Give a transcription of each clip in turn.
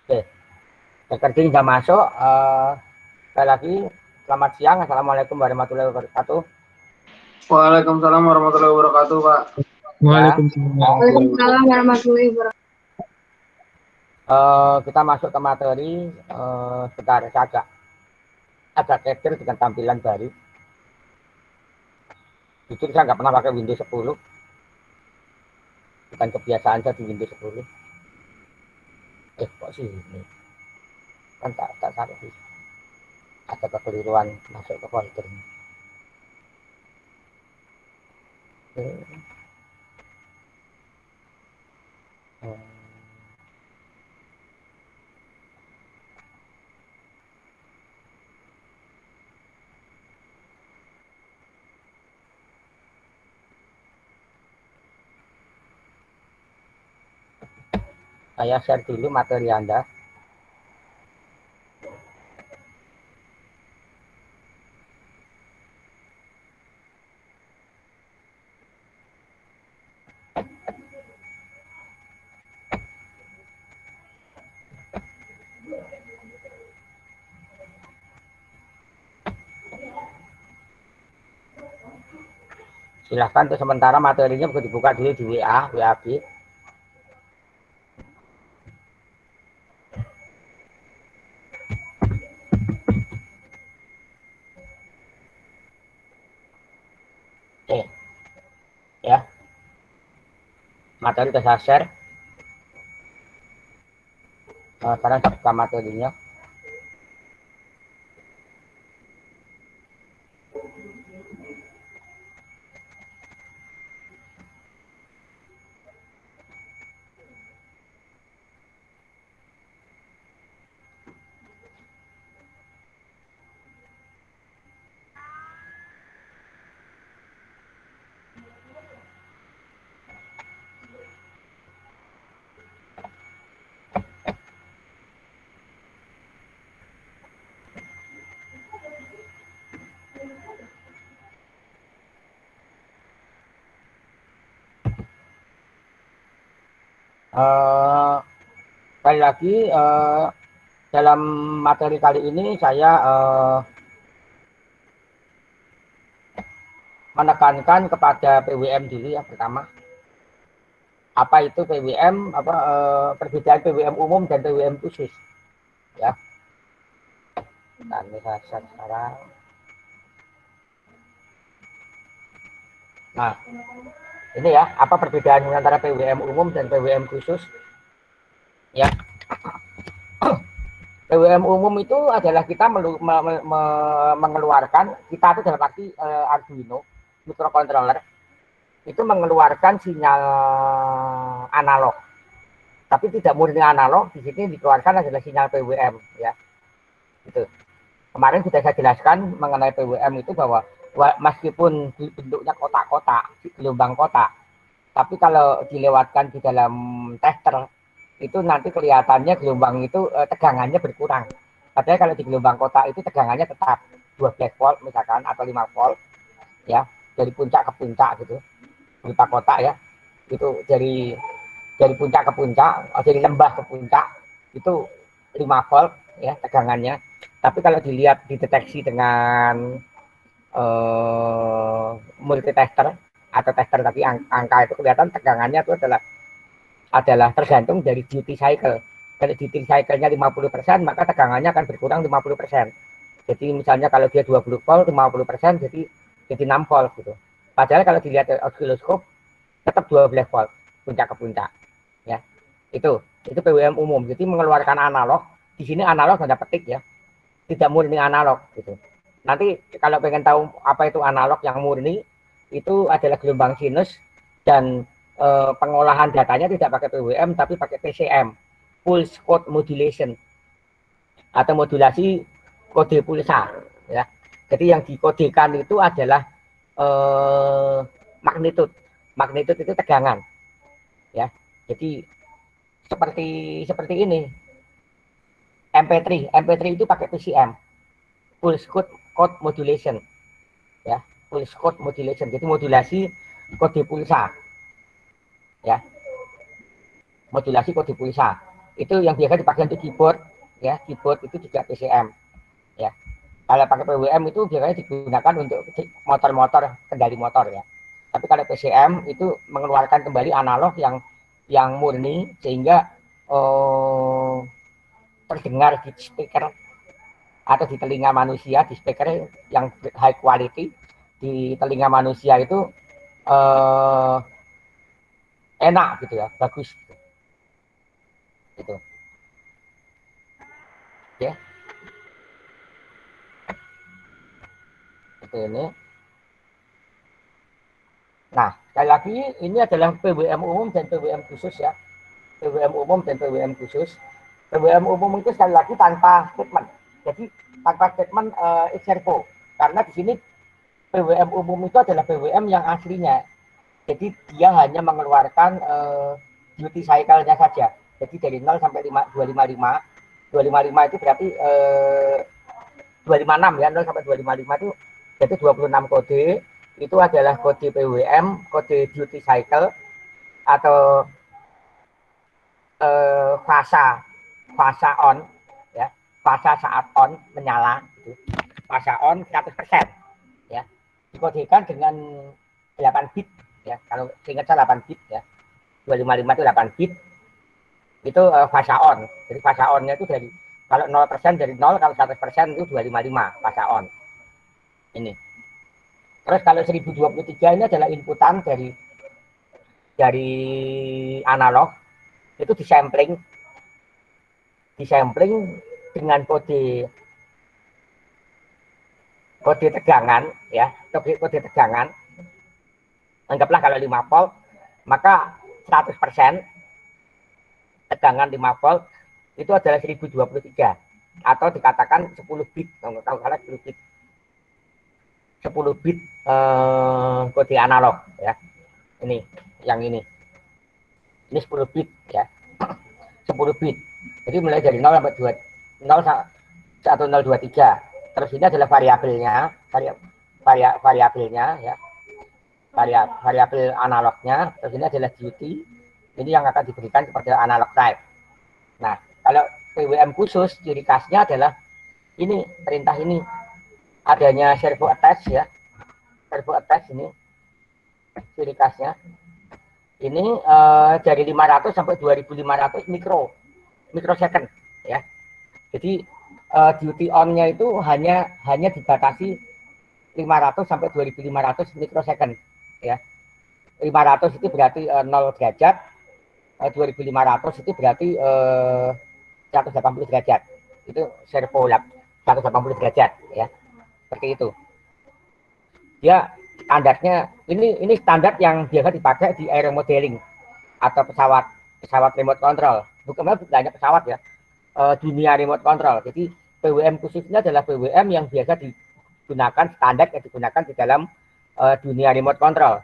Oke, recording sudah masuk. Sekali lagi, selamat siang. Assalamualaikum warahmatullahi wabarakatuh. Waalaikumsalam warahmatullahi wabarakatuh, Pak. Waalaikumsalam warahmatullahi wabarakatuh. Kita masuk ke materi. Sebentar, saya agak keder dengan tampilan baru. Jujur saya nggak pernah pakai Windows 10. Bukan kebiasaan saya di Windows 10. Kok sih ini? Kan tak salah sih. Ada kekeliruan masuk ke folder. Saya share dulu materi Anda. Silahkan untuk sementara materinya bisa dibuka dulu di WA, WAB. Ya, materi sudah saya share. Sekarang saya buka materinya. Sekali lagi, dalam materi kali ini saya menekankan kepada PWM dulu ya pertama. Apa itu PWM? Perbedaan PWM umum dan PWM khusus, ya. Nah, ini saya sekarang. Nah, ini ya, apa perbedaan antara PWM umum dan PWM khusus? Ya, PWM umum itu adalah kita mengeluarkan, kita itu dalam arti Arduino microcontroller itu mengeluarkan sinyal analog, tapi tidak murni analog. Di sini dikeluarkan adalah sinyal PWM, ya. Itu kemarin sudah saya jelaskan mengenai PWM itu bahwa meskipun bentuknya kotak-kotak, gelombang kotak, tapi kalau dilewatkan di dalam tester itu nanti kelihatannya gelombang itu tegangannya berkurang. Padahal kalau di gelombang kotak itu tegangannya tetap 12 volt misalkan atau 5 volt, ya, dari puncak ke puncak gitu, berupa kotak ya. Itu dari puncak ke puncak, dari lembah ke puncak itu 5 volt ya tegangannya. Tapi kalau dilihat dideteksi dengan multitester atau tester tapi angka itu kelihatan tegangannya itu adalah tergantung dari duty cycle. Kalau duty cycle-nya 50%, maka tegangannya akan berkurang 50%. Jadi misalnya kalau dia 20 volt, 50% jadi 6 volt gitu. Padahal kalau dilihat dari osiloskop tetap 12 volt puncak ke puncak. Ya. Itu PWM umum. Jadi mengeluarkan analog. Di sini analog tanda petik ya. Tidak murni analog gitu. Nanti kalau pengen tahu apa itu analog yang murni, itu adalah gelombang sinus dan pengolahan datanya tidak pakai PWM tapi pakai PCM, pulse code modulation atau modulasi kode pulsa, ya. Jadi yang dikodekan itu adalah magnitude itu tegangan, ya. Jadi seperti ini. MP3 itu pakai PCM, pulse code modulation, ya, pulse code modulation. Jadi modulasi kode pulsa, ya, modulasi kode pulsa. Itu yang biasa dipakai untuk keyboard, ya. Keyboard itu juga PCM, ya. Kalau pakai PWM itu biasanya digunakan untuk motor-motor, kendali motor, ya. Tapi kalau PCM itu mengeluarkan kembali analog yang murni sehingga terdengar di speaker atau di telinga manusia, di speaker yang high quality di telinga manusia itu enak gitu ya, bagus gitu. Ya, itu ini. Nah, sekali lagi ini adalah PWM umum dan PWM khusus, ya. PWM umum dan PWM khusus. PWM umum itu sekali lagi tanpa statement. Jadi tanpa statement servo. Karena di sini PWM umum itu adalah PWM yang aslinya. Jadi dia hanya mengeluarkan duty cycle-nya saja. Jadi dari 0 sampai 255. 255 itu berarti 256, ya, 0 sampai 255 itu jadi 26 kode. Itu adalah kode PWM, kode duty cycle atau fasa on, ya, fasa saat on menyala, gitu. Fasa on 100%, ya, dikodekan dengan 8 bit, ya, kalau ingat saya 8 bit, ya, 255 itu 8 bit, itu fasa on. Jadi fasa onnya itu dari kalau 0% dari 0, kalau 100% itu 255 fasa on. Ini. Terus kalau 1023 ini adalah inputan dari analog, itu disampling dengan kode tegangan, ya, kode tegangan. Anggaplah kalau 5 volt, maka 100% tegangan 5 volt itu adalah 1023 atau dikatakan 10 bit, kalau salah 10 bit. 10 bit kode analog, ya. Ini yang ini 10 bit, ya. 10 bit. Jadi mulai dari 0 sampai 2, 0 1023. Terus ini adalah variabelnya, variabelnya, ya. Variabel analognya. Terus ini adalah duty. Ini yang akan diberikan kepada analog type. Nah, kalau PWM khusus ciri khasnya adalah ini, perintah ini adanya servo attach, ya. Servo attach ini ciri khasnya. Ini dari 500 sampai 2500 mikrosecond, ya. Jadi duty on-nya itu hanya dibatasi 500 sampai 2500 mikrosecond, ya. 500 itu berarti 0 derajat, 2500 itu berarti 180 derajat. Itu servo lab 180 derajat, ya. Seperti itu. Dia standarnya ini standar yang biasa dipakai di aeromodeling atau pesawat remote control. Bukan hanya pesawat, ya, dunia remote control. Jadi PWM khususnya adalah PWM yang biasa digunakan, standar yang digunakan di dalam dunia remote control,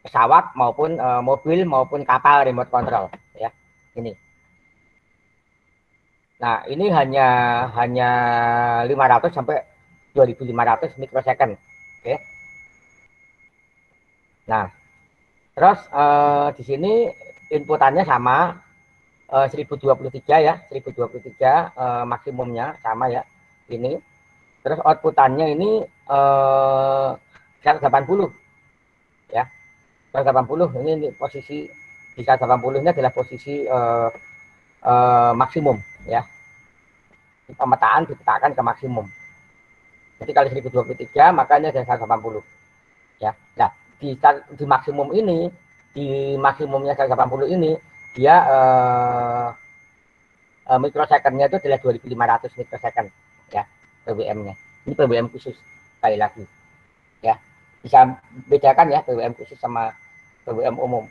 pesawat maupun mobil maupun kapal remote control, ya. Ini. Nah, ini hanya 500 sampai 2500 mikrosecond. Oke. Nah, terus di sini inputannya sama 1023, ya, 1023 maksimumnya sama, ya. Ini. Terus outputannya ini 180, ya. 180 ini posisi di 180 ini adalah posisi maksimum, ya. Pemetaan diletakkan ke maksimum. Jadi kalau 1023 makanya ada 180, ya. Nah, di maksimum ini, di maksimumnya 180 ini dia mikrosecondnya itu adalah 2500 mikrosecond, ya, PWM-nya. Ini PWM khusus, sekali lagi, ya. Bisa bedakan, ya, PWM khusus sama PWM umum.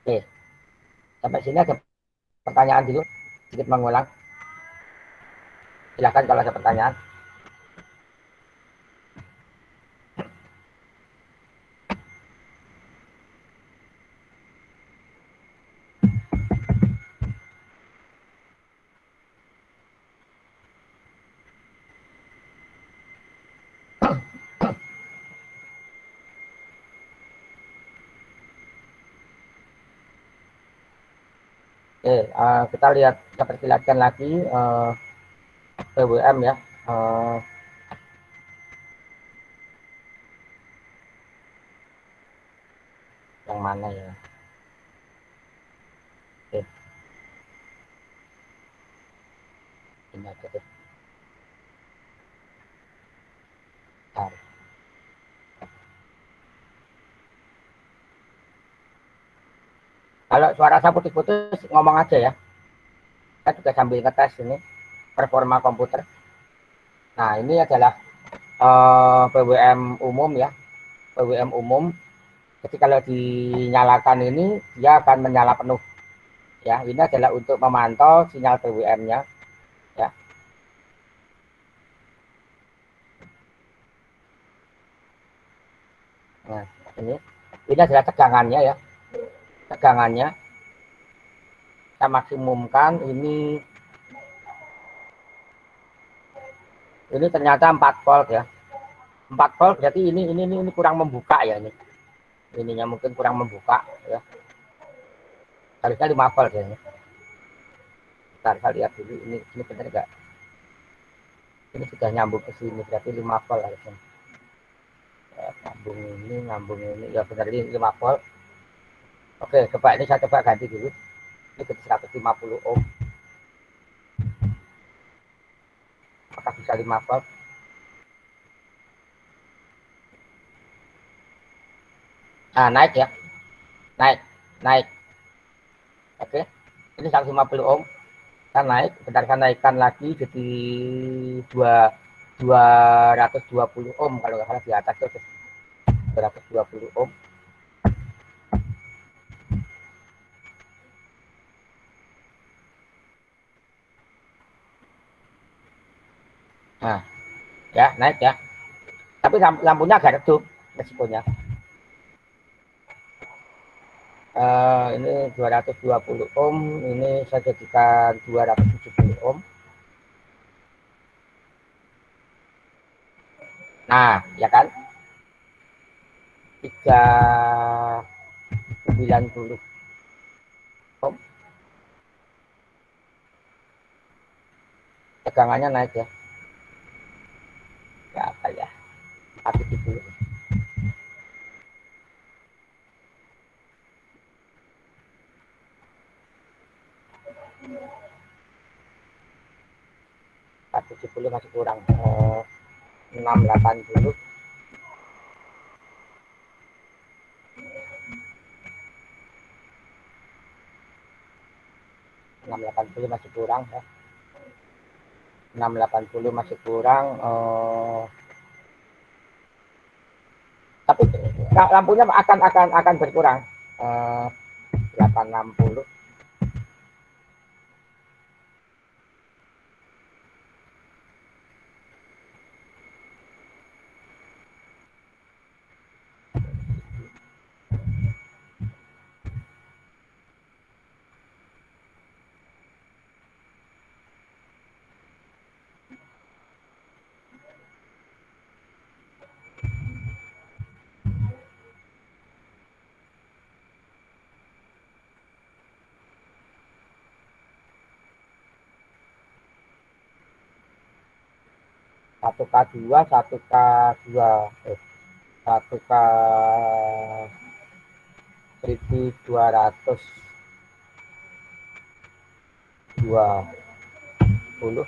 Oke, sampai sini ada pertanyaan dulu, sedikit mengulang. Silakan kalau ada pertanyaan. Kita lihat, kita perlihatkan lagi PWM ya. Yang mana ya? Oke. Ini aja deh. Bentar. Kalau suara saya putus-putus, ngomong aja ya. Saya juga sambil ngetes ini performa komputer. Nah, ini adalah PWM umum ya. PWM umum. Jadi kalau dinyalakan ini, dia akan menyala penuh. Ya, ini adalah untuk memantau sinyal PWM-nya. Ya. Nah, ini adalah tegangannya ya. Tegangannya kita maksimumkan ini ternyata 4 volt ya. 4 volt berarti ini kurang membuka ya ini. Ininya mungkin kurang membuka ya. Harusnya 5 volt ya ini. Bentar, saya lihat dulu ini benar enggak? Ini sudah nyambung ke sini berarti 5 volt harusnya. Ya, nyambung ini ya benar ini 5 volt. Oke, coba ini saya coba ganti dulu. Ini ke 150 ohm. Apakah bisa 5 volt? Nah, naik ya. Naik. Oke. Ini 150 ohm. Kita naik, bentar saya naikkan lagi jadi 220 ohm kalau nggak salah di atas itu 220 ohm. Nah, ya naik ya. Tapi lampunya agak redup resikonya. Ini 220 ohm, ini saya jadikan 270 ohm. Nah, ya kan? 390 ohm. Tegangannya naik ya. Berapa ya? 470. 470 masih kurang. 680. 680 masih kurang ya. 680 masih kurang. Tapi lampunya akan berkurang. 860. Satu K2, 1K1220.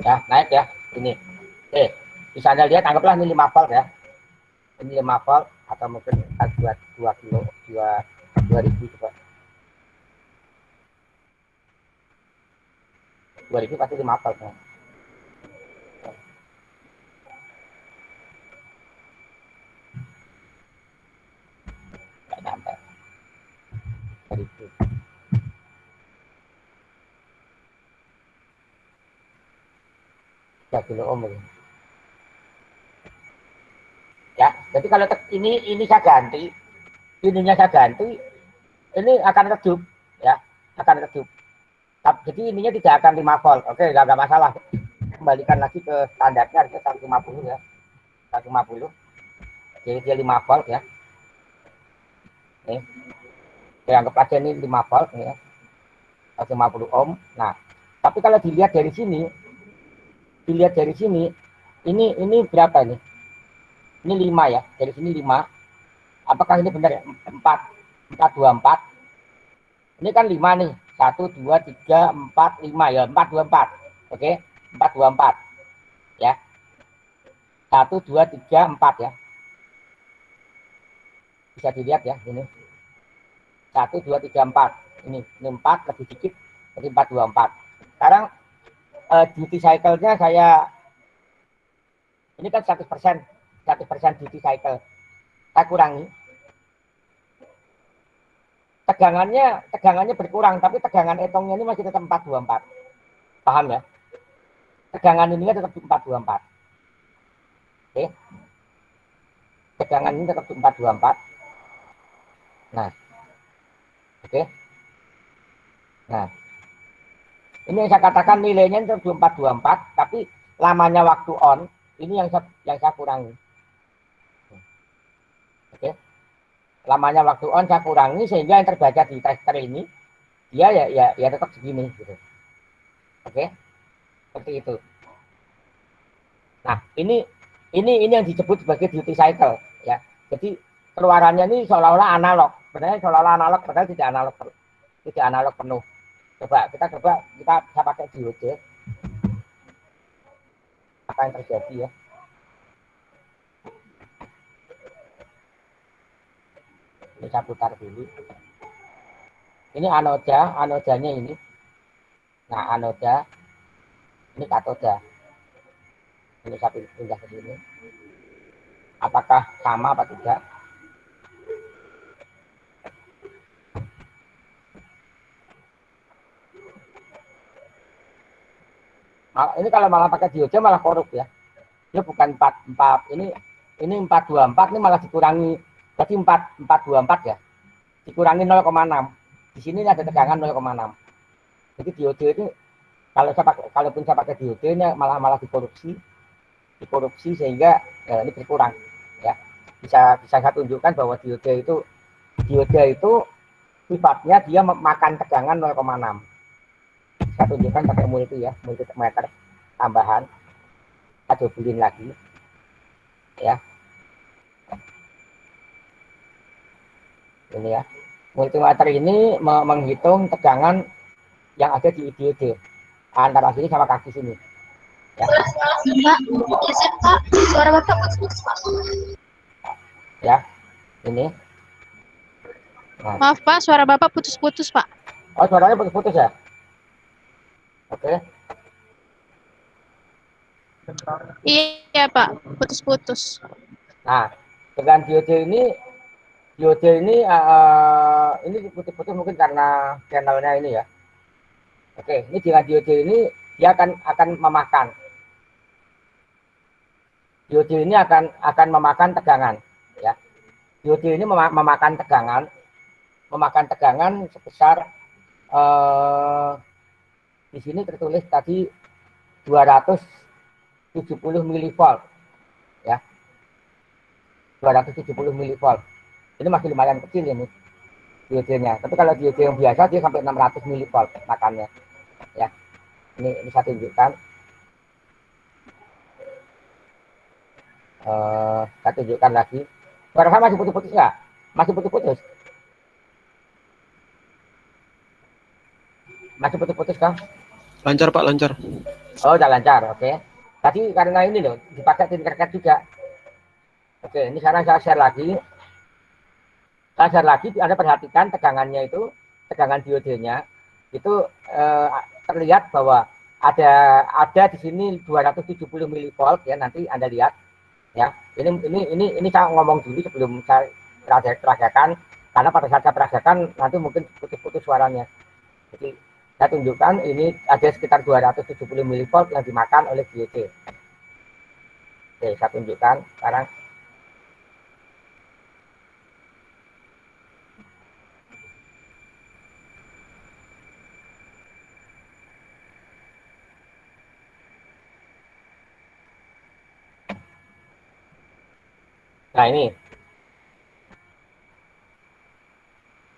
Ya, naik ya. Ini. Bisa Anda lihat, anggaplah ini 5 volt ya. Ini 5 volt atau mungkin 2 kilo, 2000 coba. 2000 pasti 5 volt ya. Nggak nyampe. 2000. Kilo ohm ini. Ya, jadi kalau ini saya ganti, ininya saya ganti, ini akan redup ya. akan redup. Jadi ininya tidak akan 5 volt. Oke, nggak masalah. Kembalikan lagi ke standarnya harusnya 150 ya. 150. Jadi dia 5 volt ya. Nih. Oke, anggap aja ini 5 volt nih ya. 150 ohm. Nah, tapi kalau dilihat dari sini, ini berapa nih? Ini 5 ya. Dari sini 5. Apakah ini benar ya? 424. Ini kan 5 nih. 1 2 3 4 5 ya. 424. Oke. 424 ya. 1 2 3 4 ya. Bisa dilihat ya ini. 1 2 3 4. Ini 4 lebih dikit. Jadi 424. Sekarang duty cycle-nya ini kan 100% duty cycle. Saya kurangi. Tegangannya berkurang, tapi tegangan etongnya ini masih tetap 424. Paham ya? Tegangan ini tetap 424. Oke. Tegangan ini tetap 424. Nah. Oke. Nah. Ini yang saya katakan nilainya tetap 424, tapi lamanya waktu on, ini yang saya kurangi. Oke. Lamanya waktu on saya kurangi sehingga yang terbaca di tester ini dia ya tetap segini gitu. Oke. Seperti itu. Nah, ini yang disebut sebagai duty cycle ya. Jadi keluarannya ini seolah-olah analog. Sebenarnya seolah-olah analog, padahal tidak analog penuh. Kita pakai diode. Apa yang terjadi ya? Ini saya putar dulu. Ini anodanya ini. Nah, anoda ini katoda. Ini saya pindah ke sini. Apakah sama apa tidak? Ini kalau malah pakai diode malah korup ya. Ini bukan 44, ini 424, ini malah dikurangi. Jadi 424 ya. Dikurangi 0,6. Di sini ada tegangan 0,6. Jadi diode itu kalaupun saya pakai diode ini malah dikorupsi sehingga ini berkurang ya. Bisa saya tunjukkan bahwa diode itu sifatnya dia makan tegangan 0,6. Saya tunjukkan pakai multimeter tambahan. Saya dobelin lagi ya. Ini ya. Multimeter ini menghitung tegangan yang ada di diode antara sini sama kaki sini. Ya. Mbak, geser Pak, suara Bapak putus-putus Pak. Ya, ini. Nah. Maaf Pak, suara Bapak putus-putus Pak. Oh, suaranya putus-putus ya? Oke. Iya Pak, putus-putus. Nah, dengan diode ini putus-putus mungkin karena channelnya ini ya. Oke, ini dengan diode ini dia akan memakan. Diode ini akan memakan tegangan ya. Diode ini memakan tegangan sebesar di sini tertulis tadi 270 milivolt ya. 270 milivolt. Ini masih lumayan kecil ini diodenya. Tapi kalau diode yang biasa dia sampai 600 milivolt makannya. Ya. Ini saya tunjukkan. Saya tunjukkan lagi. Suara saya masih putus-putus nggak? Masih putus-putus? Masih putus-putus kah? Lancar Pak, lancar. Oh, udah lancar, oke. Tadi karena ini loh, dipakai Tinkercad juga. Oke, ini sekarang saya share lagi. Anda perhatikan tegangannya itu, tegangan diodenya, itu terlihat bahwa ada di sini 270 milivolt ya, nanti Anda lihat. Ya, ini saya ngomong dulu sebelum saya peragakan, karena pada saat saya peragakan nanti mungkin putus-putus suaranya. Jadi saya tunjukkan ini ada sekitar 270 milivolt yang dimakan oleh diode. Oke, saya tunjukkan sekarang. Nah, ini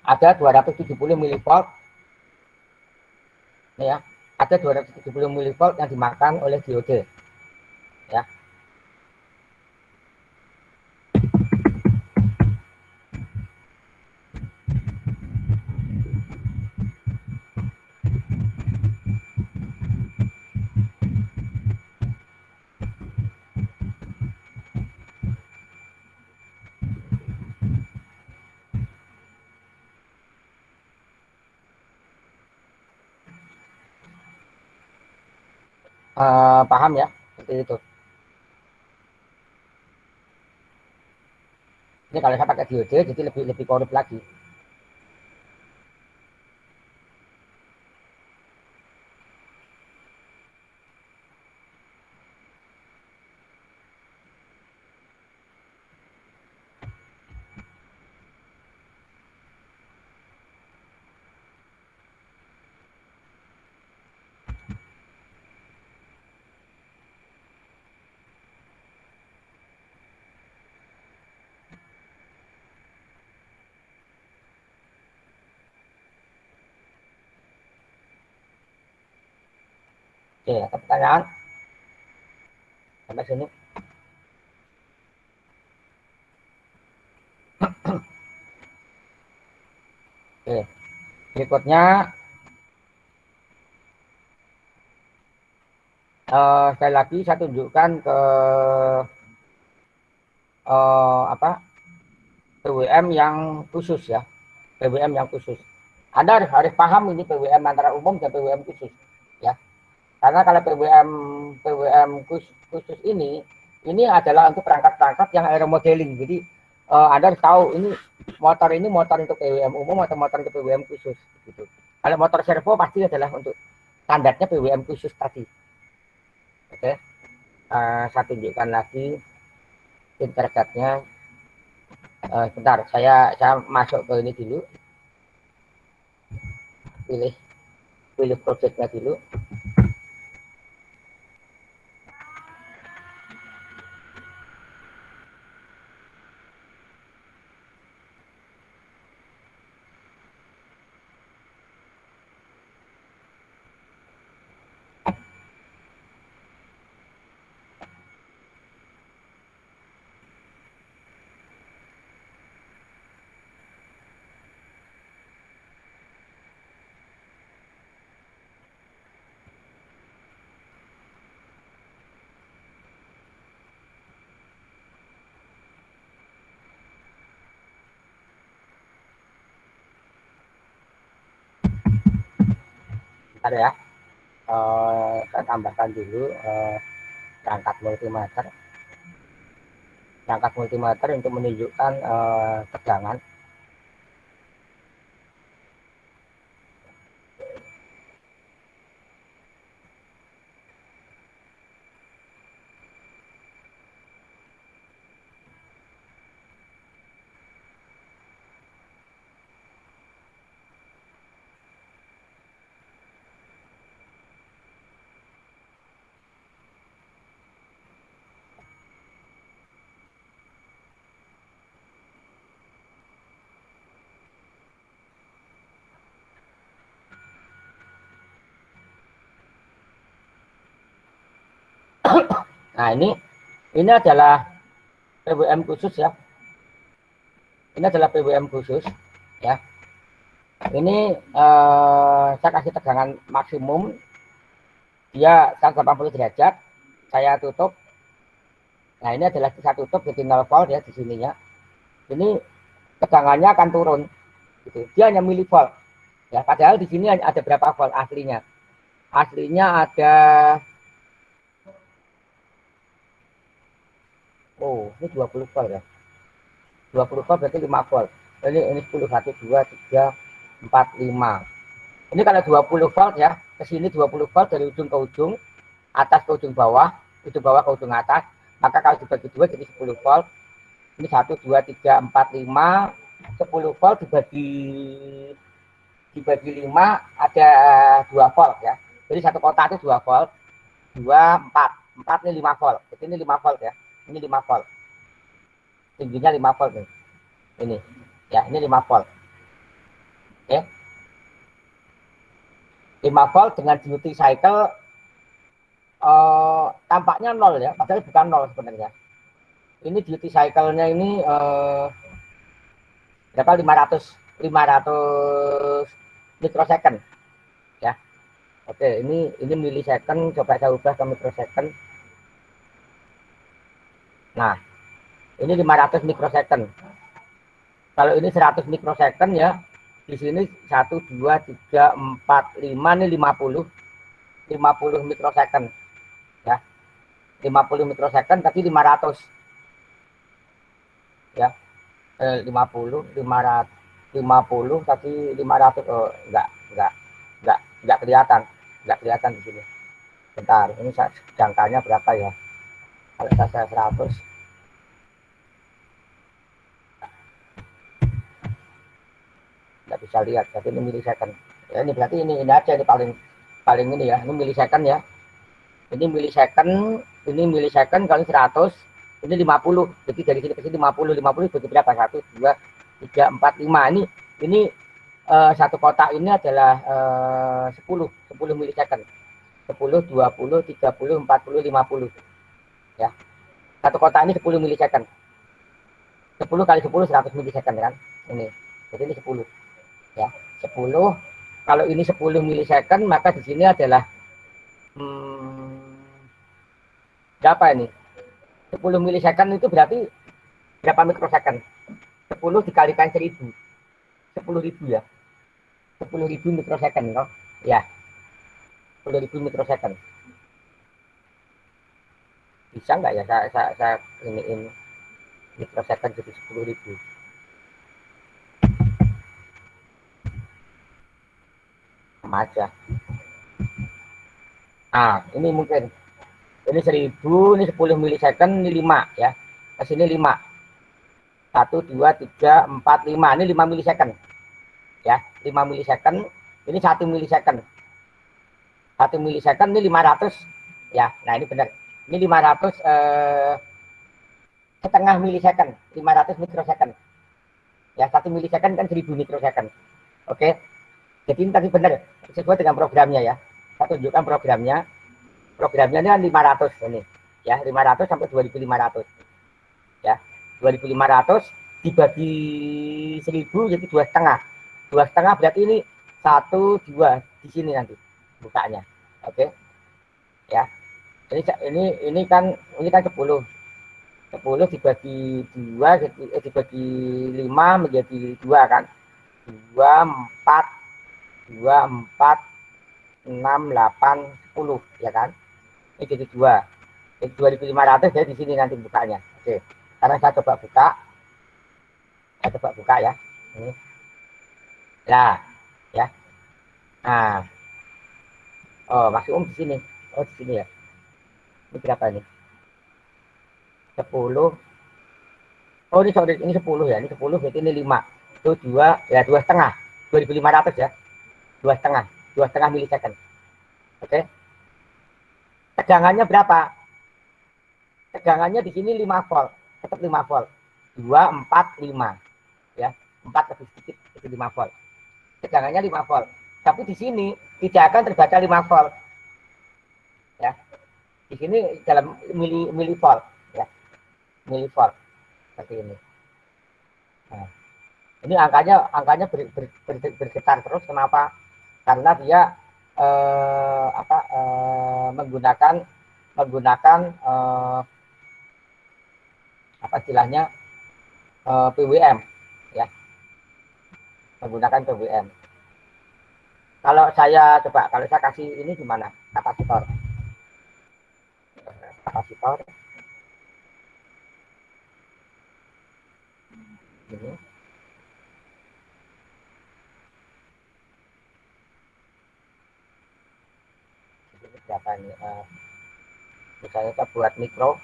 ada 270 milivolt. Ya, ada 270 milivolt yang dimakan oleh diode. Ya. Paham ya, seperti itu. Ini kalau saya pakai diode, jadi lebih korup lagi. Oke, ada pertanyaan sampai sini. Oke, berikutnya sekali lagi saya tunjukkan ke PWM yang khusus ya, PWM yang khusus. Anda harus paham ini PWM antara umum dan PWM khusus ya. Karena kalau PWM khusus ini adalah untuk perangkat-perangkat yang aeromodeling. Jadi Anda harus tahu ini motor untuk PWM umum atau motor untuk PWM khusus gitu. Kalau motor servo pasti adalah untuk standarnya PWM khusus tadi. Oke. Saya tunjukkan lagi intercapnya. Bentar, saya masuk ke ini dulu. Pilih projectnya dulu. Bentar ya. Saya tambahkan dulu perangkat multimeter untuk menunjukkan tegangan. Nah, ini adalah PWM khusus ya. Ini adalah PWM khusus ya. Ini saya kasih tegangan maksimum dia 180 derajat. Saya tutup. Nah, ini adalah saya tutup jadi 0 volt ya di sininya. Ini tegangannya akan turun gitu. Dia hanya milivolt. Ya, padahal di sini ada berapa volt aslinya? Aslinya ada ini 20 volt ya. 20 volt berarti 5 volt. Ini 10, 1, 2, 3, 4, 5. Ini kalau 20 volt ya, ke sini 20 volt dari ujung ke ujung, atas ke ujung bawah ke ujung atas. Maka kalau dibagi 2 jadi 10 volt. Ini 1, 2, 3, 4, 5. 10 volt dibagi 5 ada 2 volt ya. Jadi satu kotak itu 2 volt. 2, 4. 4 ini 5 volt. Jadi ini 5 volt ya. Ini 5 volt. tingginya 5 volt nih. Ini ya, ini 5 volt. Oke. 5 volt dengan duty cycle tampaknya 0 ya, padahal bukan 0 sebenarnya. Ini duty cycle-nya ini berapa? 500 mikrosecond ya. Oke, ini milisecond, coba saya ubah ke mikrosecond. Nah, ini 500 mikrosecond. Kalau ini 100 mikrosecond ya, di sini 1 2 3 4 5 ini 50 mikrosecond ya. 50 mikrosecond tapi 500 ya. 50 tapi 500. Oh, enggak kelihatan di sini. Bentar, ini jangkanya berapa ya? Kalau saya 100 nggak bisa lihat, tapi ini milisecond ya. Ini berarti ini aja, ini paling ini ya, ini milisecond ya. Ini milisecond kali 100, ini 50. Jadi dari sini ke sini 50 itu berapa? 1 2 3 4 5. Ini satu kotak ini adalah 10 milisecond. 10 20 30 40 50 ya. Satu kotak ini 10 milisecond. 10 kali 10 100 milisecond kan. Ini. Jadi ini 10 ya. 10. Kalau ini 10 milisecond, maka di sini adalah berapa ini? 10 milisecond itu berarti berapa mikrosecond? 10 dikalikan 1000. 10.000 ya. 10.000 mikrosecond toh? Ya. 10.000 mikrosecond. Bisa nggak ya saya iniin mikrosecond jadi 10.000? Sama aja. Ah, ini mungkin. Ini 1000, ini 10 milisecond, ini 5 ya. Ke sini 5. 1 2 3 4 5. Ini 5 milisecond. Ya, 5 milisecond. Ini 1 milisecond. 1 milisecond ini 500 ya. Nah, ini benar. Ini 500 setengah milisecond, 500 mikrosecond. Ya, 1 milisecond kan 1000 mikrosecond. Oke. Jadi ini tadi benar sesuai dengan programnya ya. Saya tunjukkan programnya. Programnya ini kan 500 ini. Ya, 500 sampai 2500. Ya. 2500 dibagi 1000 jadi 2,5. 2,5 berarti ini 1 2 di sini nanti bukanya. Oke. Ya. Ini kan 10. 10 dibagi 2 dibagi 5 menjadi 2 kan. 2 4 6 8 10 ya kan. Ini jadi 2. Jadi 2500 jadi di sini nanti bukanya. Oke. Sekarang saya coba buka. Ya. Ini. Nah, ya. Nah. Oh, masih di sini. Oh, di sini ya. Ini berapa ini? 10. Oh, ini sorry, ini 10 ya. Ini 10 berarti ini 5. Itu 2 ya, 2,5. 2500 ya. 2,5. 2,5 milisecond. Oke. Tegangannya berapa? Tegangannya di sini 5 volt. Tetap 5 volt. 2 4 5. Ya. 4 lebih sedikit itu 5 volt. Tegangannya 5 volt. Tapi di sini tidak akan terbaca 5 volt. Ya. Di sini dalam milivolt ya. Milivolt seperti ini. Nah, ini angkanya bergetar terus. Kenapa? Karena dia menggunakan apa istilahnya PWM ya, menggunakan PWM. Kalau saya kasih ini gimana? Kapasitor ini. Berapa ini? Misalnya kita buat mikro.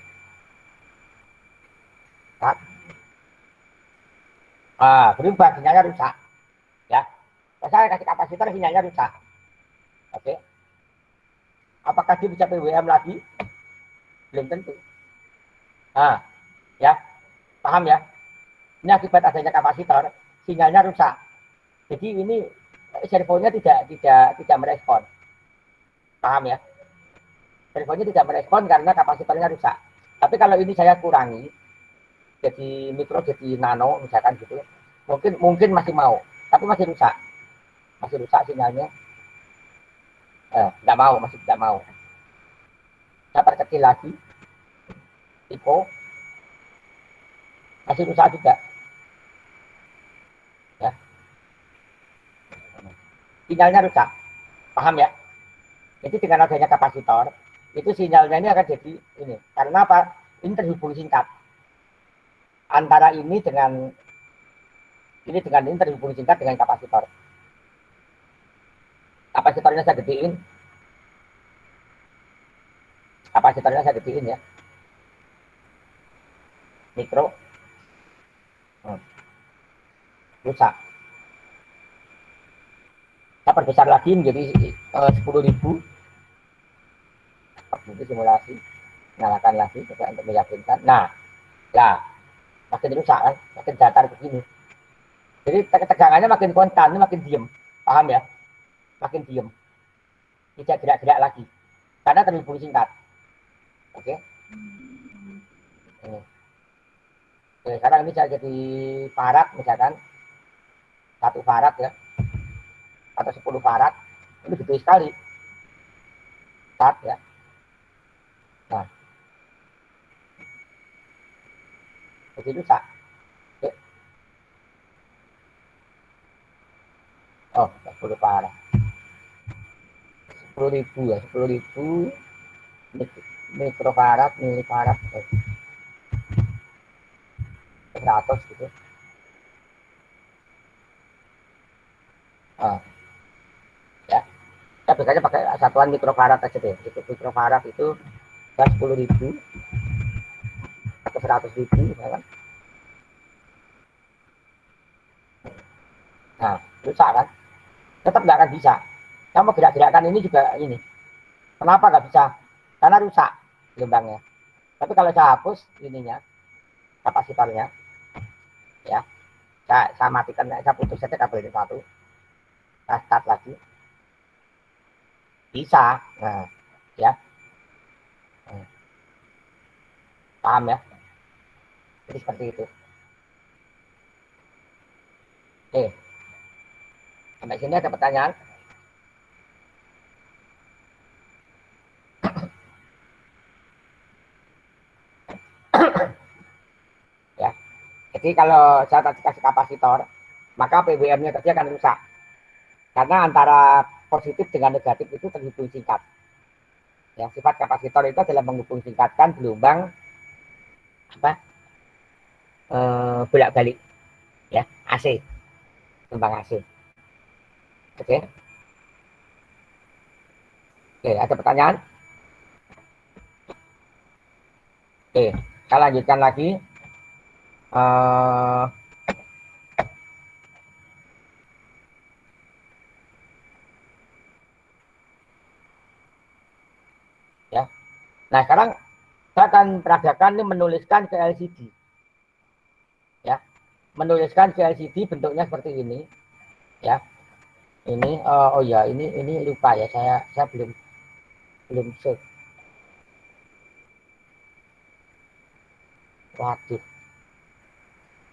Berubah, sinyalnya rusak. Ya. Saya kasih kapasitor, sinyalnya rusak. Oke. Apakah dia bisa PWM lagi? Belum tentu. Ya. Paham ya? Ini akibat adanya kapasitor, sinyalnya rusak. Jadi ini servonya tidak merespon. Paham ya? Servonya tidak merespon karena kapasitornya rusak. Tapi kalau ini saya kurangi, jadi mikro, jadi nano, misalkan gitu, mungkin masih mau, tapi masih rusak sinyalnya. Nggak mau, masih tidak mau. Saya perkecil lagi, tipe, masih rusak juga. Ya. Sinyalnya rusak, paham ya? Jadi dengan adanya kapasitor, itu sinyalnya ini akan jadi ini. Karena apa? Ini terhubung singkat. Antara ini dengan ini terhubung singkat dengan kapasitor. Kapasitornya saya gedein. Ya. Mikro. Rusak. Kita perbesar lagi menjadi 10.000. Ini simulasi. Nyalakan lagi coba untuk meyakinkan. Nah, makin rusak kan, makin datar begini. Jadi tegangannya makin konstan, makin diem. Paham ya? Makin diem. Tidak gerak-gerak lagi. Karena terhubung singkat. Oke. Ini. Oke, sekarang ini saya jadi farad misalkan. 1 farad ya. Atau 10 farad. Ini gede sekali. Start ya. Nah. Jadi rusak. Oke. Oh, 10 farad. 10.000 ya. 10.000 mikrofarad, milifarad. 100 gitu. Ya, kita biasanya pakai satuan mikrofarad aja deh. Itu mikrofarad itu 10.000 atau 100.000 ya kan. Nah, rusak kan? Tetap nggak akan bisa. Kamu gerak-gerakan ini juga ini. Kenapa nggak bisa? Karena rusak gelombangnya. Tapi kalau saya hapus ininya, kapasitornya, ya, saya matikan, saya putus saja kabel ini satu. Saya start lagi. Bisa. Nah, ya. Paham ya? Jadi seperti itu. Oke. Sampai sini ada pertanyaan? Ya. Jadi kalau saya tadi kasih kapasitor, maka PWM-nya tadi akan rusak. Karena antara positif dengan negatif itu terhubung singkat. Ya, sifat kapasitor itu adalah menghubung singkatkan gelombang bolak-balik, ya, AC, gelombang AC. Oke. Oke, ada pertanyaan? Oke, kita lanjutkan lagi. Ya. Nah, sekarang saya akan peragakan ini menuliskan ke LCD. Ya. Menuliskan ke LCD bentuknya seperti ini. Ya. Ini oh ya, ini lupa ya, saya belum save. Waduh.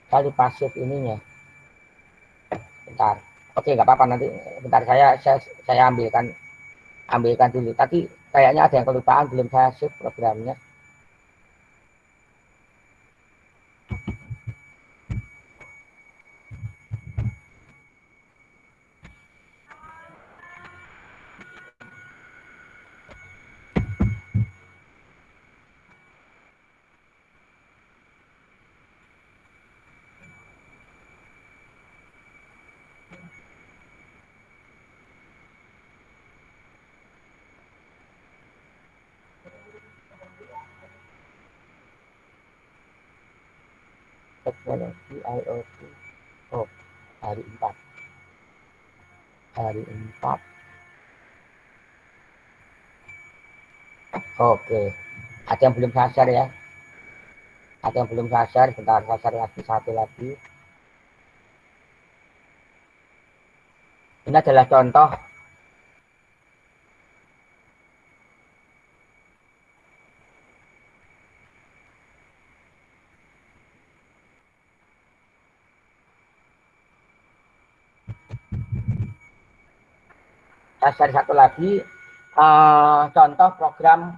Saya lupa save ininya. Bentar. Oke, nggak apa-apa, nanti bentar saya ambilkan dulu. Tapi kayaknya ada yang kelupaan, belum saya save programnya. Teknologi IoT. Oh, hari 4. Oke. Ada yang belum saya share ya. Ada yang belum sasar, bentar sasar lagi, satu lagi. Ini adalah contoh sasar satu lagi, contoh program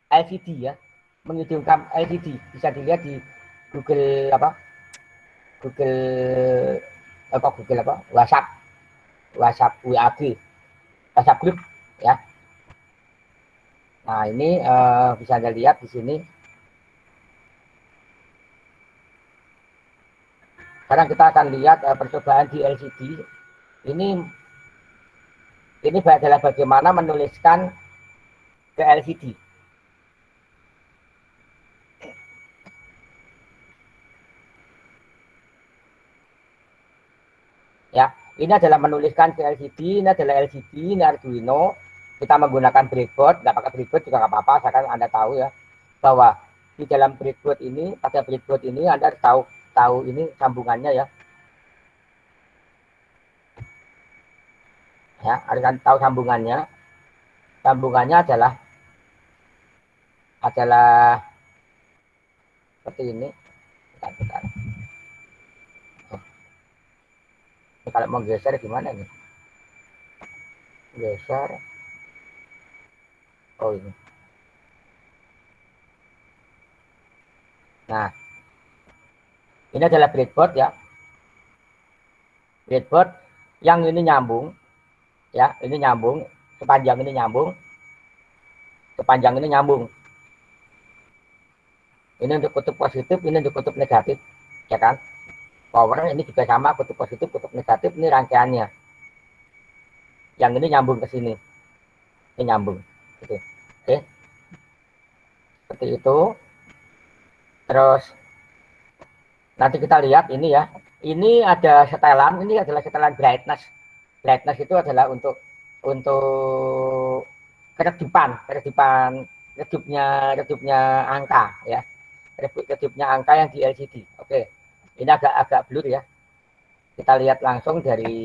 LCD ya, menghidupkan LCD. Bisa dilihat di Google apa? Google WhatsApp WAG, WhatsApp grup ya. Nah, ini bisa Anda lihat di sini. Sekarang kita akan lihat percobaan di LCD. Ini adalah bagaimana menuliskan ke LCD. Ya, ini adalah menuliskan ke LCD, ini adalah LCD, ini Arduino. Kita menggunakan breadboard, nggak pakai breadboard juga nggak apa-apa, asalkan Anda tahu ya bahwa di dalam breadboard ini, pada breadboard ini Anda harus tahu ini sambungannya ya. Ya, harus tahu sambungannya. Sambungannya adalah seperti ini. Bentar. Ini kalau mau geser gimana nih? Geser. Oh ini. Nah, ini adalah breadboard ya. Breadboard yang ini nyambung, ya, ini nyambung, sepanjang ini nyambung, sepanjang ini nyambung. Ini untuk kutub positif, ini untuk kutub negatif, ya kan? Power ini juga sama, kutub positif, kutub negatif, ini rangkaiannya. Yang ini nyambung ke sini, ini nyambung, gitu. Oke, seperti itu. Terus nanti kita lihat ini ya, ini ada setelan, ini adalah setelan brightness. Brightness itu adalah untuk redupnya angka ya, redupnya angka yang di LCD. Oke, ini agak blur ya. Kita lihat langsung dari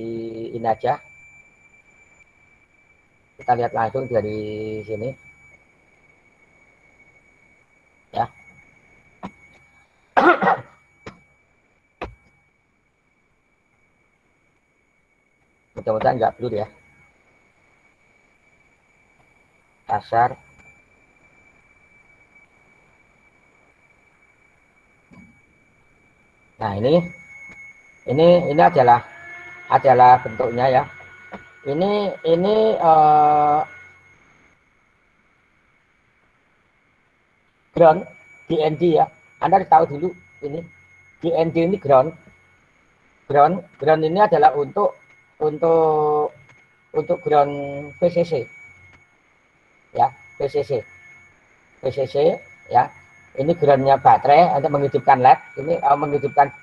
ini aja. Kita lihat langsung dari sini ya. Mudah-mudahan nggak blur ya. Dasar. Nah, ini adalah bentuknya ya. Ini ground DND ya. Anda harus tahu dulu ini DND ini ground ini adalah untuk ground VCC ya, VCC ya. Ini groundnya baterai untuk menghidupkan LED. Ini menghidupkan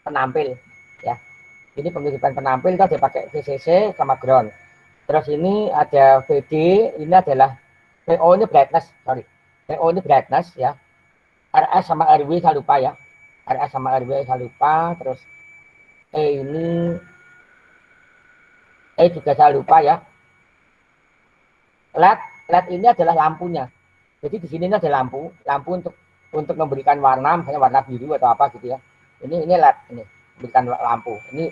penampil ya. Ini penghidupan penampil itu ada pakai VCC sama ground. Terus ini ada VD, ini adalah VO ini brightness, VO ini brightness ya. RS sama RW saya lupa ya. RS sama RW saya lupa. Terus E juga saya lupa ya. LED ini adalah lampunya. Jadi di sini ada lampu untuk memberikan warna, misalnya warna biru atau apa gitu ya. Ini LED ini, memberikan lampu. Ini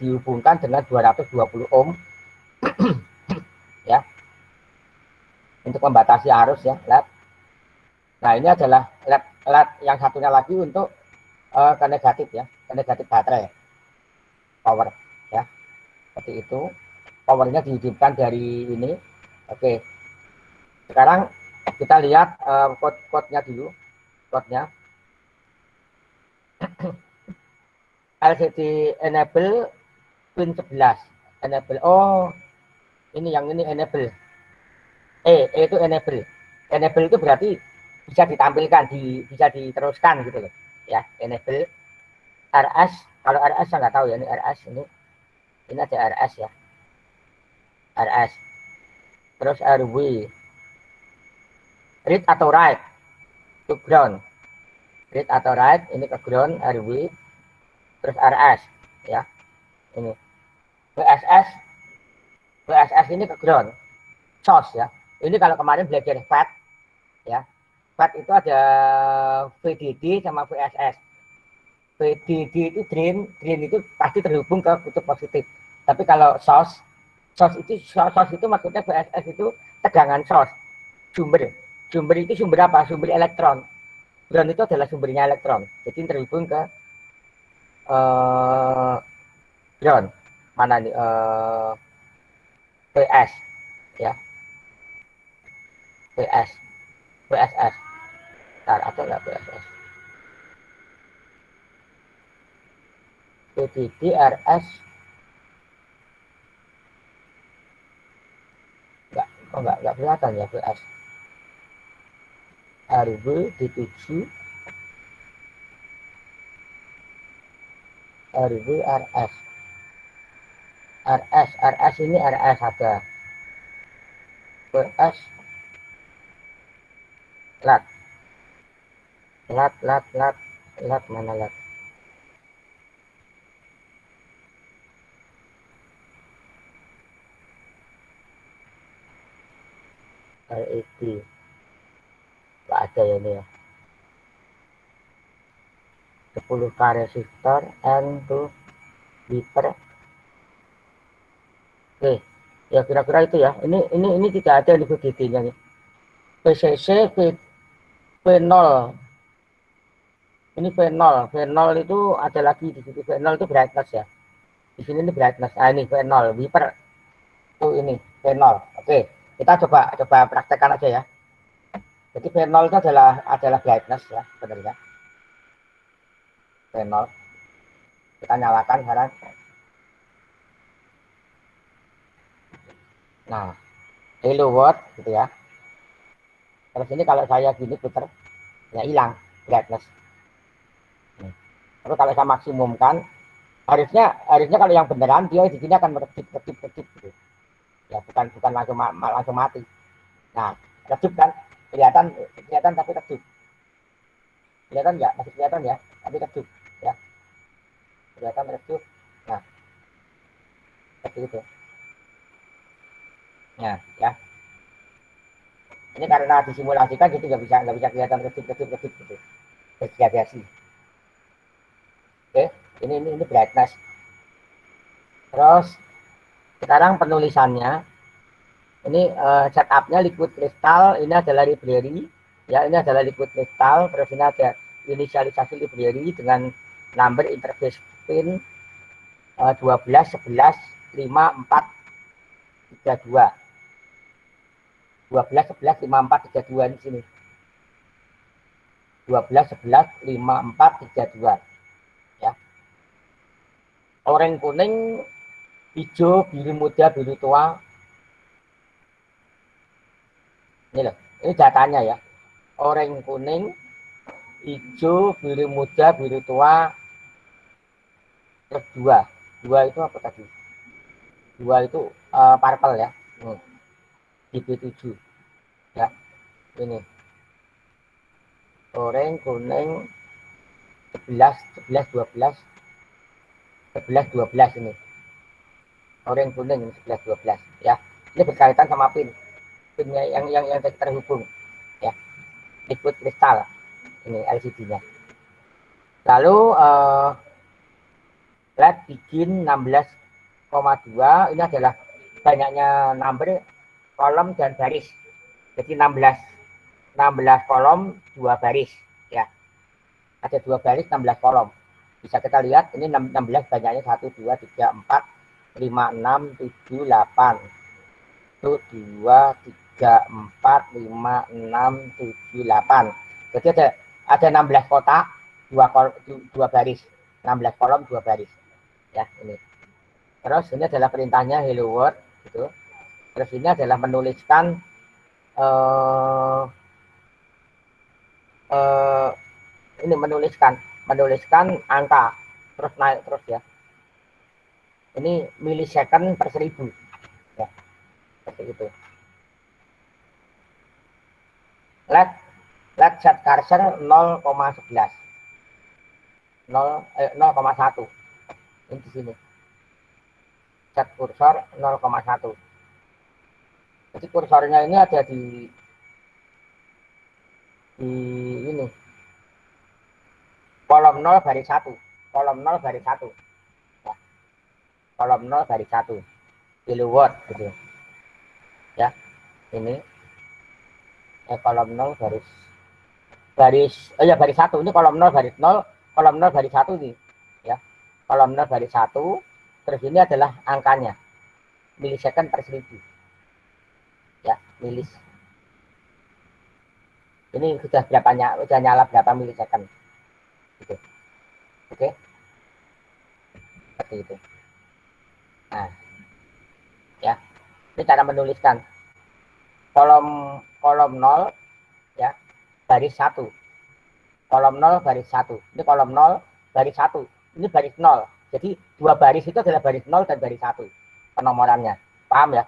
dihubungkan dengan 220 ohm ya, untuk membatasi arus ya, LED. Nah, ini adalah LED yang satunya lagi untuk ke negatif ya, ke negatif baterai power ya, seperti itu. Powernya dihidupkan dari ini. Oke, sekarang kita lihat code-nya dulu. Code-nya LCD enable pin 11 enable. Oh, ini yang ini enable. Itu enable itu berarti bisa ditampilkan, bisa diteruskan gitu loh ya. Enable RS, kalau RS saya nggak tahu ya, ini RS, ini ada RS ya, RS terus RW, read atau write to ground, read atau write ini ke ground RW, terus RS ya, ini WSS ini ke ground, source ya. Ini kalau kemarin belajar FAT ya, FAT itu ada VDD sama VSS. VDD itu drain itu pasti terhubung ke kutub positif. Tapi kalau source itu maksudnya VSS itu tegangan source, sumber itu sumber apa? Sumber elektron. Ground itu adalah sumbernya elektron, jadi terhubung ke ground. Mana nih VS ya, VSS. Ntar atau enggak VSS? VDD RS enggak kelihatan ya VS. RW D7 RW RS ini RS ada VS lat mana lat LED nggak ada ya ini ya, 10K resistor N2 liter. Oke ya, kira-kira itu ya. Ini tidak ada di VDD-nya nih. PCC V0 ini V0 itu ada lagi di situ. V0 itu brightness ya, di sini ini brightness. Ini V0 wiper itu, ini V0. Oke, kita coba praktekkan aja ya. Jadi V0 itu adalah brightness ya sebenarnya. V0 kita nyalakan sekarang. Nah, hello world gitu ya. Terus ini kalau saya gini putar ya hilang brightness. Terus kalau saya maksimumkan, harusnya kalau yang beneran dia di sini akan redup gitu. Ya bukan langsung mati. Nah, redup kan kelihatan tapi redup. Kelihatan nggak? Masih kelihatan ya, tapi redup ya. Kelihatan redup. Nah, seperti itu. Nah, ya. Ini karena disimulasikan jadi nggak bisa kelihatan redup gitu. Degradasi. Oke, ini brightness. Terus sekarang penulisannya. Ini setupnya liquid crystal. Ini adalah library ya, ini adalah liquid crystal. Terus ini ada inisialisasi library dengan number interface pin 12 11 5 4 32 12 11 5 4 32 di sini 12 11 5 4 32 ya. Oranye kuning, hijau, biru muda, biru tua. Ini loh, ini datanya ya. Oranye kuning, hijau, biru muda, biru tua, terus dua itu apa tadi? Dua itu purple ya. DB7 ya. Ini oranye kuning 11 12 ini. Oranye kuning 11 12 ya. Ini berkaitan sama pinnya yang terhubung ya. Liquid kristal ini LCD-nya. Lalu LED begin 16,2. Ini adalah banyaknya number kolom dan baris. Jadi 16 kolom 2 baris ya. Ada 2 baris 16 kolom. Bisa kita lihat ini 16 banyaknya 1 2 3 4 5 6 7 8. 1 2 3 4 5 6 7 8. Jadi ada 16 kotak 2 baris. 16 kolom 2 baris. Ya, ini. Terus ini adalah perintahnya hello world gitu. Terus ini adalah menuliskan ini menuliskan angka terus naik terus ya. Ini milisecond per 1000 ya, seperti itu. LED set cursor 0,11 0,1 ini di sini set kursor 0,1. Jadi kursornya ini ada di ini kolom 0 baris 1 kolom 0 baris 1 ya. Kolom 0 baris 1 kilowatt gitu ya. Ini kolom 0 baris ya baris 1 ini kolom 0 baris 0 kolom 0 baris 1 ini ya. Kolom 0 baris 1 terus ini adalah angkanya milisecond per 1000 ya, milis. Ini sudah udah nyala berapa milisecond gitu. Oke. Seperti itu. Nah, ya. Ini cara menuliskan. Kolom 0 ya, baris 1. Kolom 0 baris 1. Ini kolom 0 baris 1. Ini baris 0. Jadi dua baris itu adalah baris 0 dan baris 1 penomorannya. Paham ya?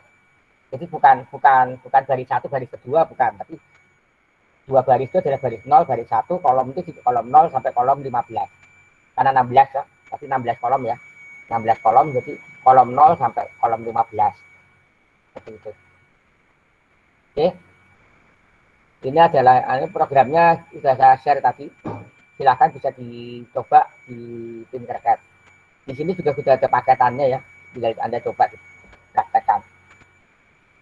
Jadi bukan baris 1 baris kedua bukan, tapi dua baris itu adalah baris 0 baris 1, kolom itu di kolom 0 sampai kolom 15. Karena 16 ya, tapi 16 kolom ya. 16 kolom jadi kolom 0 sampai kolom 15. Seperti itu. Oke. Ini adalah programnya sudah saya share tadi. Silakan bisa dicoba di Tinkercad. Di sini juga sudah ada paketannya ya. Bila Anda coba praktekkan.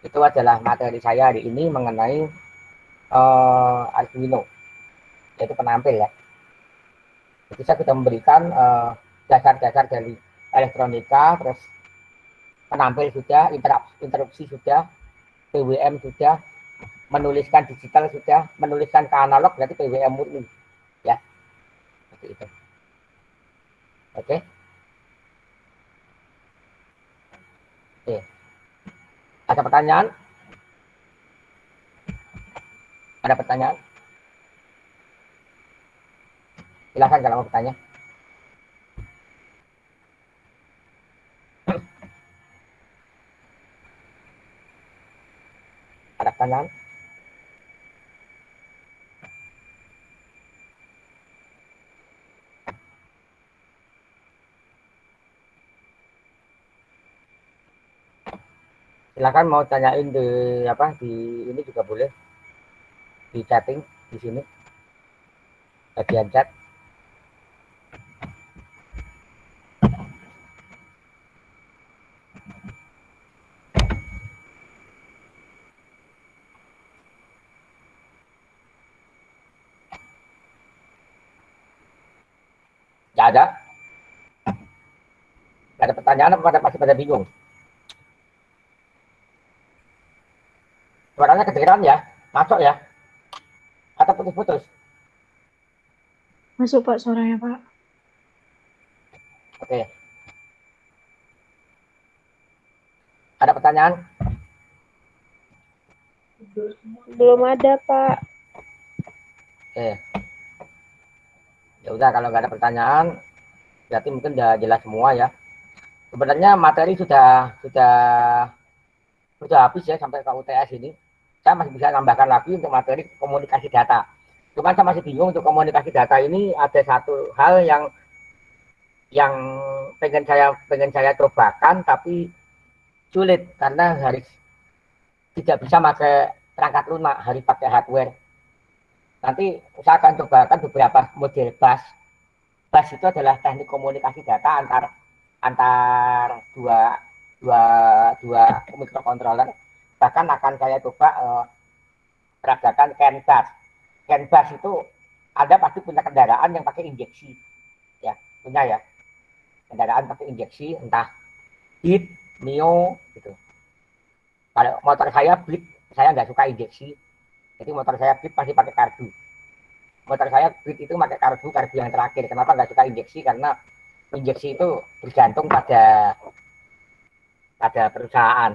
Itu adalah materi saya hari ini mengenai Arduino, yaitu penampil ya. Jadi saya sudah memberikan dasar-dasar dari elektronika, terus penampil sudah, interupsi sudah, PWM sudah, menuliskan digital sudah, menuliskan ke analog berarti PWM murni ya. Seperti itu. Oke. Oke. Ada pertanyaan? Ada pertanyaan? Silahkan kalau mau bertanya. Ada pertanyaan? Silakan mau tanyain di ini juga boleh, di chatting di sini bagian chat. Nggak ada? Nggak ada pertanyaan apa masih pada bingung? Suaranya kedengeran ya? Masuk ya? Atau putus-putus? Masuk Pak suaranya Pak. Oke. Ada pertanyaan? Belum ada, Pak. Oke. Ya udah kalau nggak ada pertanyaan, berarti mungkin udah jelas semua ya. Sebenarnya materi sudah habis ya sampai ke UTS ini. Saya masih bisa tambahkan lagi untuk materi komunikasi data. Cuma saya masih bingung untuk komunikasi data ini ada satu hal yang pengen saya cobakan tapi sulit karena harus tidak bisa pakai perangkat lunak, harus pakai hardware. Nanti saya akan cobakan beberapa model bus. Bus itu adalah teknik komunikasi data antar dua microcontroller. Bahkan akan saya coba peragakan CAN bus. CAN bus itu ada pasti punya kendaraan yang pakai injeksi, ya punya ya kendaraan pakai injeksi entah Beat, Mio gitu. Kalau motor saya Beat, saya nggak suka injeksi, jadi motor saya Beat pasti pakai karbu. Motor saya Beat itu pakai karbu yang terakhir. Kenapa nggak suka injeksi? Karena injeksi itu bergantung pada perusahaan.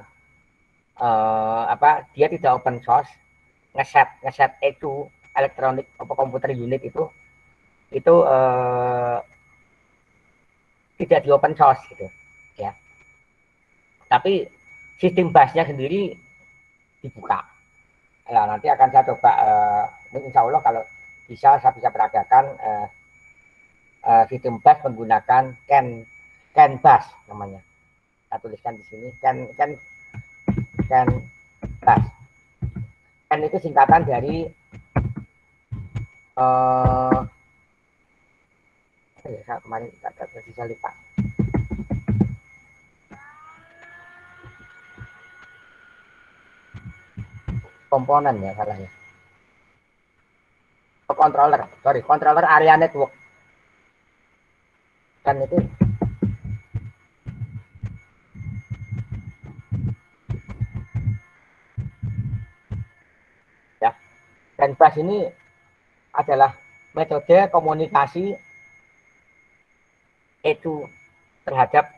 Dia tidak open source. Ngeset itu elektronik komputer unit itu tidak di open source gitu ya. Tapi sistem busnya sendiri dibuka. Ya, nanti akan saya coba, insya Allah kalau bisa saya bisa peragakan sistem bass menggunakan CAN bass namanya. Saya tuliskan di sini CAN bass. CAN itu singkatan dari saya kemarin saya lupa. Komponen ya salah ya. Controller area network. Kan itu ya. Dan bass ini adalah metode komunikasi itu terhadap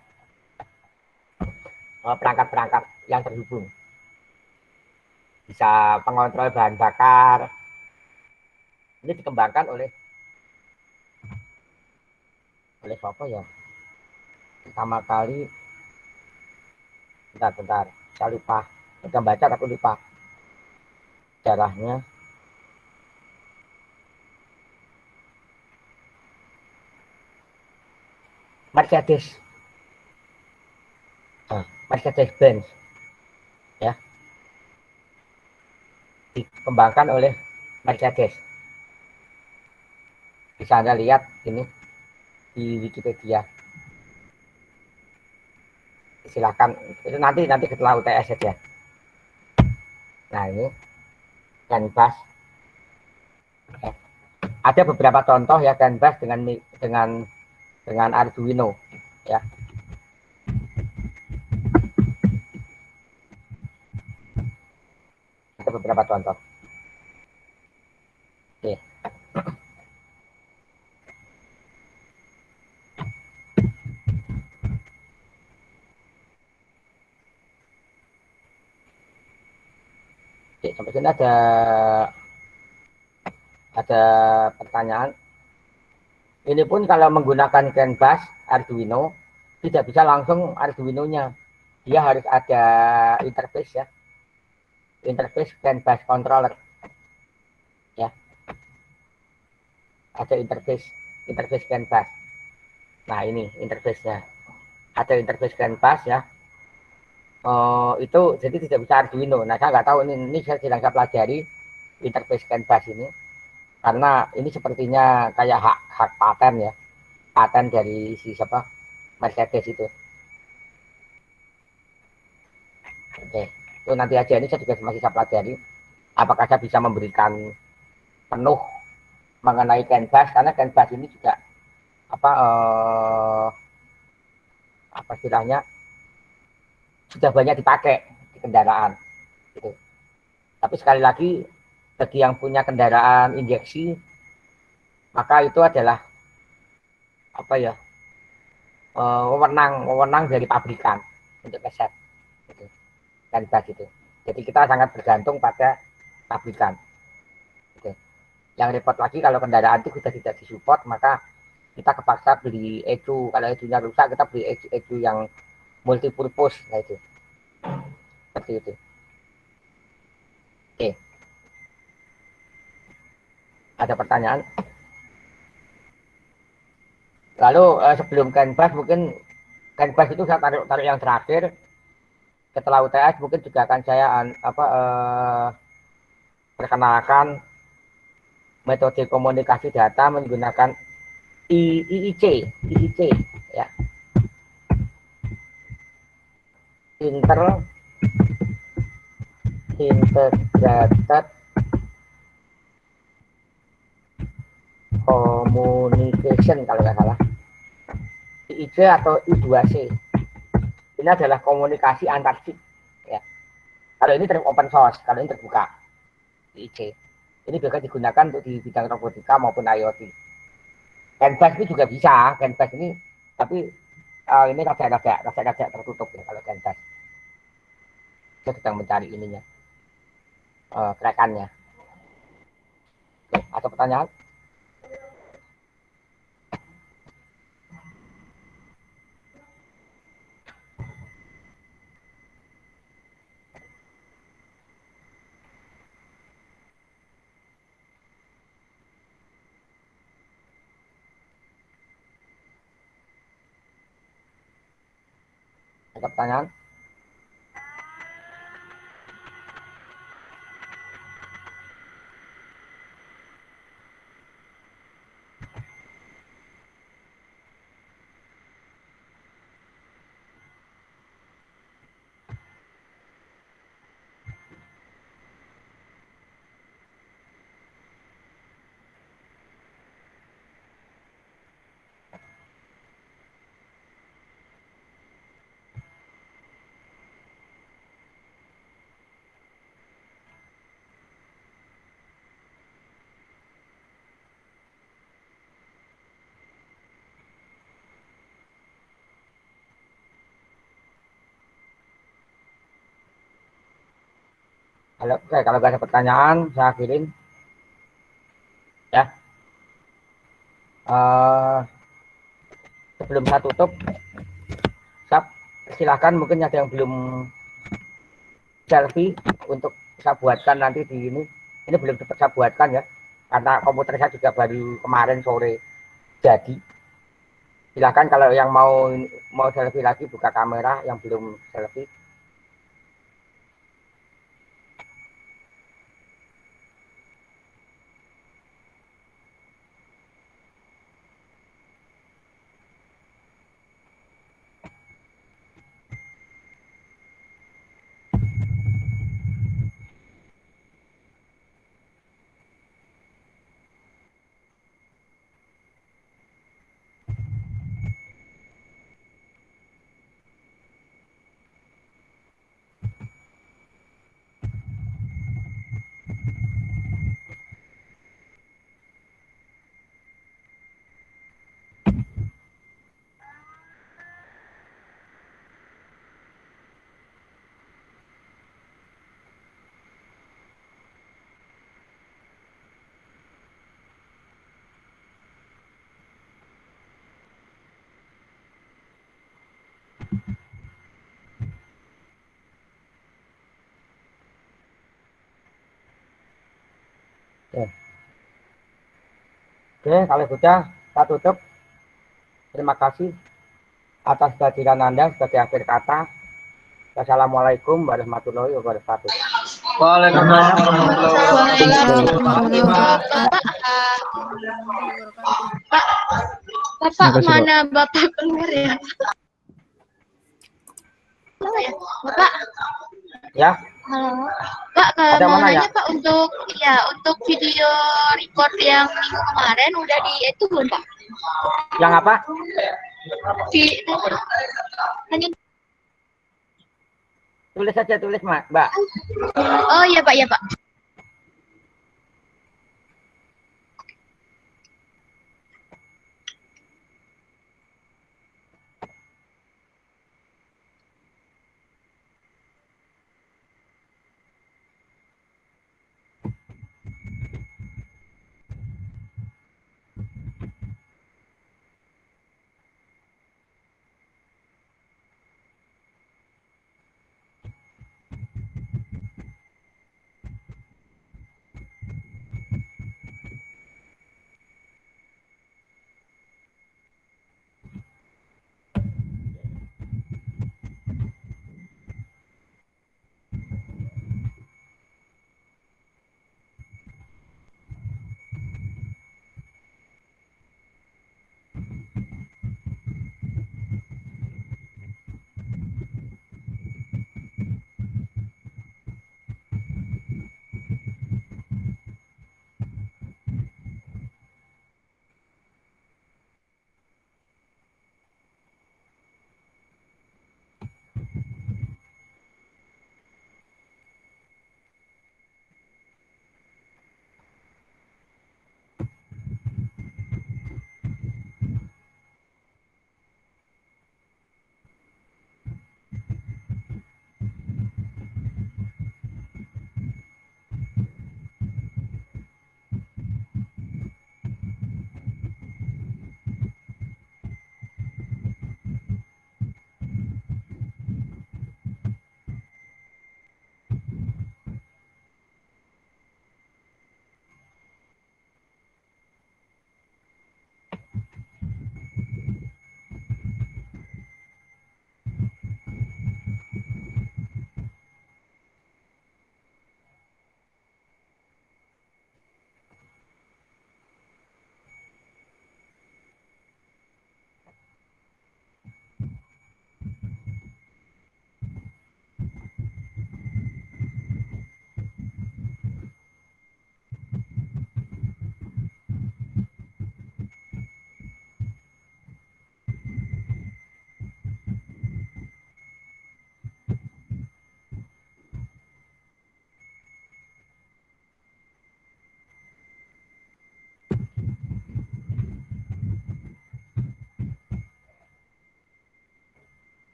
perangkat-perangkat yang terhubung. Bisa pengontrol bahan bakar. Ini dikembangkan oleh siapa ya? Pertama kali, bentar, saya lupa. Udah baca tapi lupa sejarahnya. Mercedes-Benz ya, dikembangkan oleh Mercedes. Bisa Anda lihat ini di Wikipedia. Silakan, itu nanti setelah UTS ya. Nah ini CAN bass. Ada beberapa contoh ya CAN bass dengan Arduino ya. Ada beberapa contoh. Oke. Oke, sampai sini ada pertanyaan. Ini pun kalau menggunakan CAN bass Arduino tidak bisa langsung Arduino-nya. Dia harus ada interface ya. Interface CAN bass controller. Ya. Ada interface CAN bass. Nah, ini interface-nya. Ada interface CAN bass ya. Itu jadi tidak bisa Arduino. Nah, saya nggak tahu ini saya sedang pelajari interface CAN bass ini. Karena ini sepertinya kayak hak paten ya. Paten dari si siapa? Mercedes itu. Oke, itu nanti aja, ini saya juga masih saya pelajari. Apakah saya bisa memberikan penuh mengenai CAN bass, karena CAN bass ini juga apa istilahnya sudah banyak dipakai di kendaraan gitu. Tapi sekali lagi bagi yang punya kendaraan injeksi, maka itu adalah apa ya, wewenang dari pabrikan untuk keset gitu. CAN bass itu. Jadi kita sangat bergantung pada pabrikan gitu. Yang repot lagi kalau kendaraan itu sudah tidak disupport, maka kita kepaksa beli ECU. Kalau ECU-nya rusak, kita beli ECU yang multipurpose, nah itu seperti itu. Oke, ada pertanyaan? Lalu sebelum CAN bass, mungkin CAN bass itu saya taruh yang terakhir. Setelah UTS mungkin juga akan saya perkenalkan metode komunikasi data menggunakan IIC ya. Integrated Communication kalau nggak salah. IIC atau I2C. Ini adalah komunikasi antar chip ya. Kalau ini open source, kalau ini terbuka. IIC. Ini juga digunakan untuk di bidang robotika maupun IoT. CAN bass itu juga bisa, CAN bass ini, tapi ini rada tertutup ya kalau CAN bass. Saya sedang mencari ininya, crackannya. Ada pertanyaan? Ada pertanyaan? Halo, oke, kalau nggak ada pertanyaan, saya akhirin. Ya. Sebelum saya tutup, silakan mungkin ada yang belum selfie untuk saya buatkan nanti di ini. Ini belum sempat saya buatkan ya, karena komputer saya juga baru kemarin sore jadi. Silakan kalau yang mau selfie lagi buka kamera, yang belum selfie. Oke, kalau sudah saya tutup. Terima kasih atas kehadiran Anda sebagai akhir kata. Wassalamualaikum warahmatullahi wabarakatuh. Waalaikumsalam warahmatullahi wabarakatuh. Bapak mana Bapak keluar ya? Bapak. Ya. Halo. Pak, Ada mau mana nanya ya? Pak untuk video record yang minggu kemarin udah di itu belum Pak? Yang apa? Hanya Tulis saja, tulis Mbak. Oh iya Pak, ya Pak.